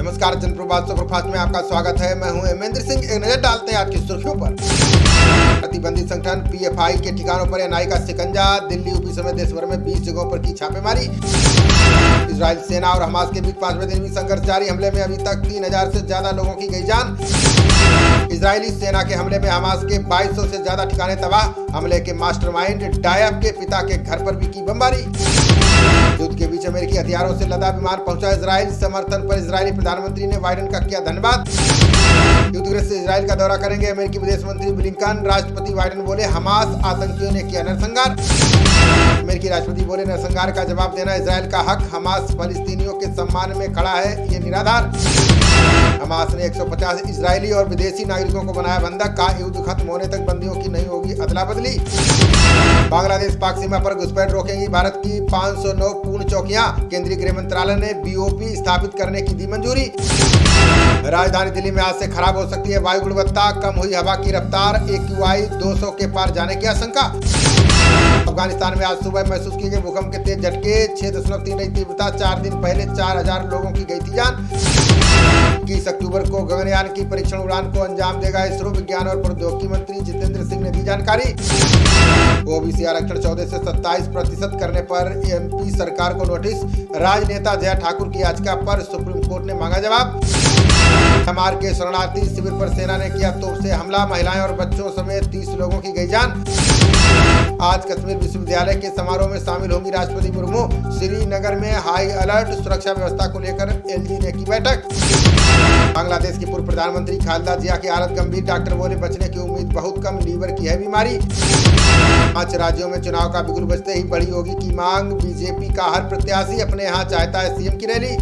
नमस्कार, जनप्रवाद सुपरफास्ट में आपका स्वागत है। मैं हूं हेमेंद्र सिंह। एक नजर डालते हैं आज की सुर्खियों पर। प्रतिबंधित संगठन पीएफआई के ठिकानों पर एनआई का शिकंजा। दिल्ली, यूपी समेत देश भर में 20 जगहों पर की छापेमारी। इजराइल सेना और हमास के बीच 5वें दिन भी संघर्ष जारी। हमले में अभी तक 3000 से ज्यादा लोगों की गई जान। इजरायली सेना के हमले में हमास के 2200 से ज्यादा ठिकाने तबाह। हमले के मास्टरमाइंड डायब के पिता के घर पर भी की बमबारी। युद्ध के बीच अमेरिकी हथियारों से लदा विमान पहुंचा इजराइल। समर्थन पर इजरायली प्रधानमंत्री ने बाइडेन का किया धन्यवाद। युद्धग्रस्त इजराइल का दौरा करेंगे अमेरिकी विदेश मंत्री ब्लिंकन। राष्ट्रपति बाइडेन बोले, हमास आतंकियों ने किया नरसंहार। अमेरिकी राष्ट्रपति बोले, नरसंहार का जवाब देना इजराइल का हक। हमास फलस्तीनियों के सम्मान में खड़ा है, ये निराधार। हमास ने 150 इजरायली और विदेशी नागरिकों को बनाया बंधक। कहा, युद्ध खत्म होने तक बंदियों की नहीं होगी अदला बदली। बांग्लादेश पाक सीमा पर घुसपैठ रोकेंगी भारत की 509 पूर्ण चौकियां। केंद्रीय गृह मंत्रालय ने बीओपी स्थापित करने की दी मंजूरी। राजधानी दिल्ली में आज से खराब हो सकती है वायु गुणवत्ता। कम हुई हवा की रफ्तार। AQI 200 के पार जाने की आशंका। अफगानिस्तान में आज सुबह महसूस किए गए भूकंप के तेज झटके। 6.3 रही तीव्रता। 4 दिन पहले 4000 लोगों की गई थी जान। 21 अक्टूबर को गगनयान की परीक्षण उड़ान को अंजाम देगा इसरो। विज्ञान और प्रौद्योगिकी मंत्री जितेंद्र सिंह ने दी जानकारी। ओबीसी आरक्षण 14 से 27% करने पर एमपी सरकार को नोटिस। राजनेता जया ठाकुर की याचिका पर सुप्रीम कोर्ट ने मांगा जवाब। हमार के शरणार्थी शिविर पर सेना ने किया तोप से हमला। महिलाएं और बच्चों समेत 30 लोगों की गई जान। आज कश्मीर विश्वविद्यालय के समारोह में शामिल होंगी राष्ट्रपति मुर्मू। श्रीनगर में हाई अलर्ट। सुरक्षा व्यवस्था को लेकर एलजी ने की बैठक। बांग्लादेश की पूर्व प्रधानमंत्री खालिदा जिया की हालत गंभीर। डॉक्टर बोले, बचने की उम्मीद बहुत कम। लीवर की है बीमारी। 5 राज्यों में चुनाव का बिगुल बजते ही बड़ी होगी की मांग। बीजेपी का हर प्रत्याशी अपने यहाँ चाहता है सीएम की रैली।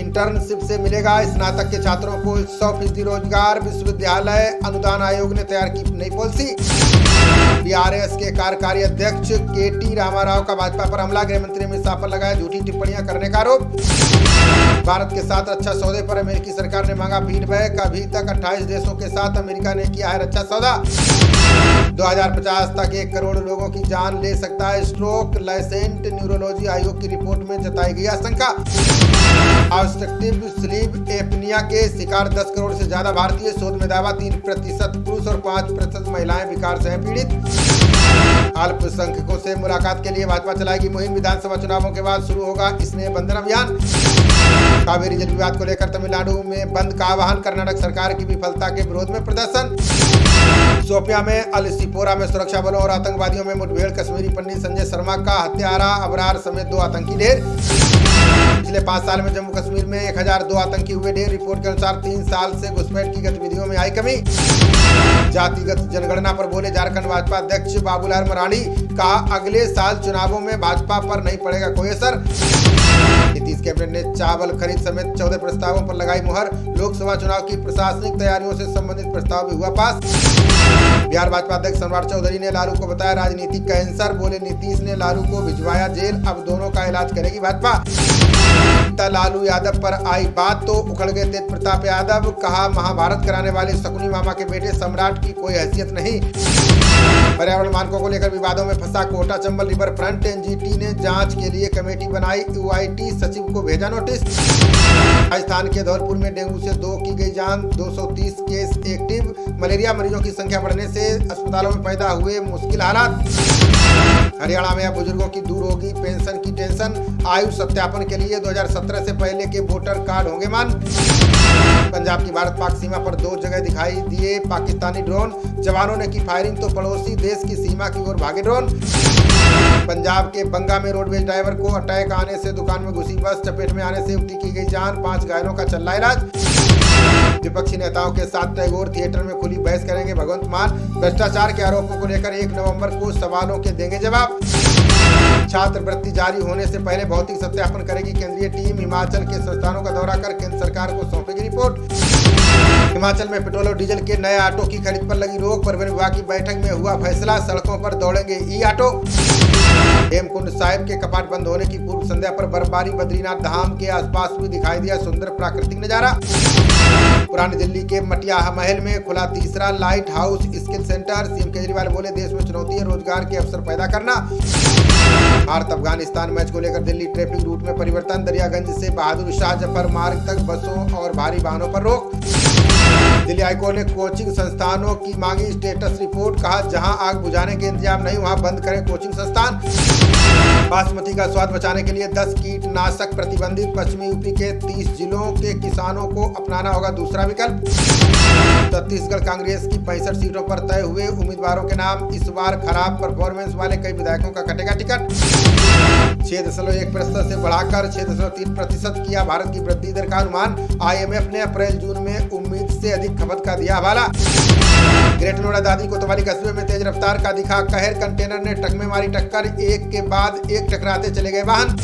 इंटर्नशिप से मिलेगा स्नातक के छात्रों को 100% रोजगार। विश्वविद्यालय अनुदान आयोग ने तैयार की नई पॉलिसी। बीआरएस के कार्यकारी अध्यक्ष केटी रामाराव का भाजपा पर हमला। गृह मंत्री अमित शाह पर लगाया झूठी टिप्पणियां करने का आरोप। भारत के साथ रक्षा सौदे पर अमेरिकी सरकार ने मांगा फीडबैक। अभी तक 28 देशों के साथ अमेरिका ने किया है रक्षा सौदा। 2050 तक 1 करोड़ लोगों की जान ले सकता है स्ट्रोक। लाइसेंट न्यूरोलॉजी आयोग की रिपोर्ट में जताई गई आशंका। ऑब्स्ट्रक्टिव स्लीप एपनिया के शिकार 10 करोड़ से ज्यादा भारतीय। शोध में दावा 3% पुरुष और 5% महिलाएं विकार से हैं पीड़ित। अल्पसंख्यकों से मुलाकात के लिए भाजपा चलाएगी मुहिम। विधानसभा चुनावों के बाद शुरू होगा स्नेह बंधन अभियान। कावेरी जल विवाद को लेकर तमिलनाडु में बंद का आह्वान। कर्नाटक सरकार की विफलता के विरोध में प्रदर्शन। शोपियां में अलीपोरा में सुरक्षा बलों और आतंकवादियों में मुठभेड़। कश्मीरी पंडित संजय शर्मा का हत्यारा अबरार समेत 2 आतंकी ढेर। पिछले 5 साल में जम्मू कश्मीर में 1002 आतंकी हुए ढेर। रिपोर्ट के अनुसार 3 साल से घुसपैठ की गतिविधियों में आई कमी। जातिगत जनगणना पर बोले झारखंड भाजपा अध्यक्ष बाबूलाल मरांडी। कहा, अगले साल चुनावों में भाजपा पर नहीं पड़ेगा कोई असर। नीतीश कैबिनेट ने चावल खरीद समेत 14 प्रस्तावों पर लगाई मुहर। लोकसभा चुनाव की प्रशासनिक तैयारियों से संबंधित प्रस्ताव भी हुआ पास। बिहार भाजपा अध्यक्ष सम्राट चौधरी ने लालू को बताया राजनीतिक कैंसर। बोले, नीतीश ने लालू को भिजवाया जेल। अब दोनों का इलाज करेगी भाजपा। लालू यादव पर आई बात तो उखड़ गए तेज प्रताप यादव। कहा, महाभारत कराने वाले शकुनी मामा के बेटे सम्राट की कोई हैसियत नहीं। पर्यावरण मानकों को लेकर विवादों में फंसा Kota Chambal river front. NGT ने जांच के लिए कमेटी बनाई। यूआईटी सचिव को भेजा नोटिस। राजस्थान के धौलपुर में डेंगू से 2 की गई जान। 230 केस एक्टिव। मलेरिया मरीजों की संख्या बढ़ने से अस्पतालों में पैदा हुए मुश्किल हालात। हरियाणा में अब बुजुर्गों की दूर होगी पेंशन की टेंशन। आयु सत्यापन के लिए 2017 से पहले के वोटर कार्ड होंगे मान। पंजाब की भारत पाक सीमा पर 2 जगह दिखाई दिए पाकिस्तानी ड्रोन। जवानों ने की फायरिंग तो पड़ोसी देश की सीमा की ओर भागे ड्रोन। पंजाब के बंगा में रोडवेज ड्राइवर को अटैक आने से दुकान में घुसी बस। चपेट में आने से युवती की गई जान। 5 घायलों का चल रहा इलाज। विपक्षी नेताओं के साथ टैगोर थिएटर में खुली बहस करेंगे भगवंत मान। भ्रष्टाचार के आरोपों को लेकर 1 नवंबर को सवालों के देंगे जवाब। छात्रवृत्ति जारी होने से पहले भौतिक सत्यापन करेगी केंद्रीय टीम। हिमाचल के संस्थानों का दौरा कर केंद्र सरकार को सौंपेगी रिपोर्ट। हिमाचल में पेट्रोल और डीजल के नए ऑटो की खरीद पर लगी रोक। परिवहन विभाग की बैठक में हुआ फैसला। सड़कों पर दौड़ेंगे ई ऑटो। हेमकुंड साहिब के कपाट बंद होने की पूर्व संध्या पर बर्फबारी। बद्रीनाथ धाम के आसपास भी दिखाई दिया सुंदर प्राकृतिक नजारा। पुरानी दिल्ली के मटिया महल में खुला तीसरा light house skill centre. CM Kejriwal बोले, देश में चुनौती है रोजगार के अवसर पैदा करना। भारत अफगानिस्तान मैच को लेकर दिल्ली ट्रैफिक रूट में परिवर्तन। दरियागंज से बहादुर शाह जफर मार्ग तक बसों और भारी वाहनों पर रोक। दिल्ली हाईकोर्ट ने कोचिंग संस्थानों की मांगी स्टेटस रिपोर्ट। कहा, जहां आग बुझाने के इंतजाम नहीं वहां बंद करें कोचिंग संस्थान। बासमती का स्वाद बचाने के लिए 10 कीटनाशक प्रतिबंधित। पश्चिमी यूपी के 30 जिलों के किसानों को अपनाना होगा दूसरा विकल्प। छत्तीसगढ़ कांग्रेस की 65 सीटों पर तय हुए उम्मीदवारों के नाम। इस बार खराब परफॉर्मेंस वाले कई विधायकों का कटेगा टिकट। 6.1% से बढ़ाकर 6.3% किया भारत की वृद्धि दर का अनुमान। IMF ने अप्रैल जून में उम्मीद से अधिक खपत का दिया हवाला। ग्रेट नोएडा दादी कोतवाली कस्बे में तेज रफ्तार का दिखा कहर। कंटेनर ने ट्रक में मारी टक्कर, एक के बाद एक टकराते चले गए वाहन।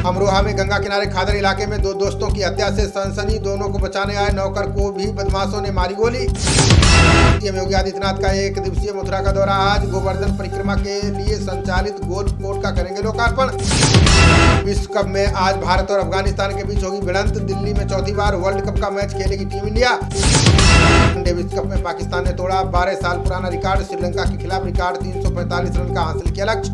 अमरोहा में गंगा किनारे खादर इलाके में 2 दोस्तों की हत्या से सनसनी। दोनों को बचाने आए नौकर को भी बदमाशों ने मारी गोली। सीएम योगी आदित्यनाथ का 1 दिवसीय मथुरा का दौरा आज। गोवर्धन परिक्रमा के लिए संचालित गोल्फ कोर्ट का करेंगे लोकार्पण। विश्व कप में आज भारत और अफगानिस्तान के बीच होगी भिड़ंत। दिल्ली में चौथी बार वर्ल्ड कप का मैच खेलेगी टीम इंडिया। विश्व कप में पाकिस्तान ने तोड़ा 12 साल पुराना रिकॉर्ड। श्रीलंका के खिलाफ रिकॉर्ड 345 रन का हासिल किया लक्ष्य।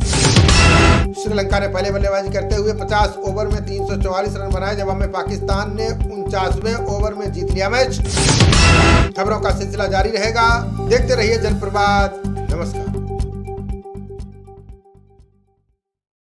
श्रीलंका ने पहले बल्लेबाजी करते हुए 50 ओवर में 344 रन बनाए। जवाब में पाकिस्तान ने 49वें ओवर में जीत लिया मैच। खबरों का सिलसिला जारी रहेगा, देखते रहिए जनप्रवाद।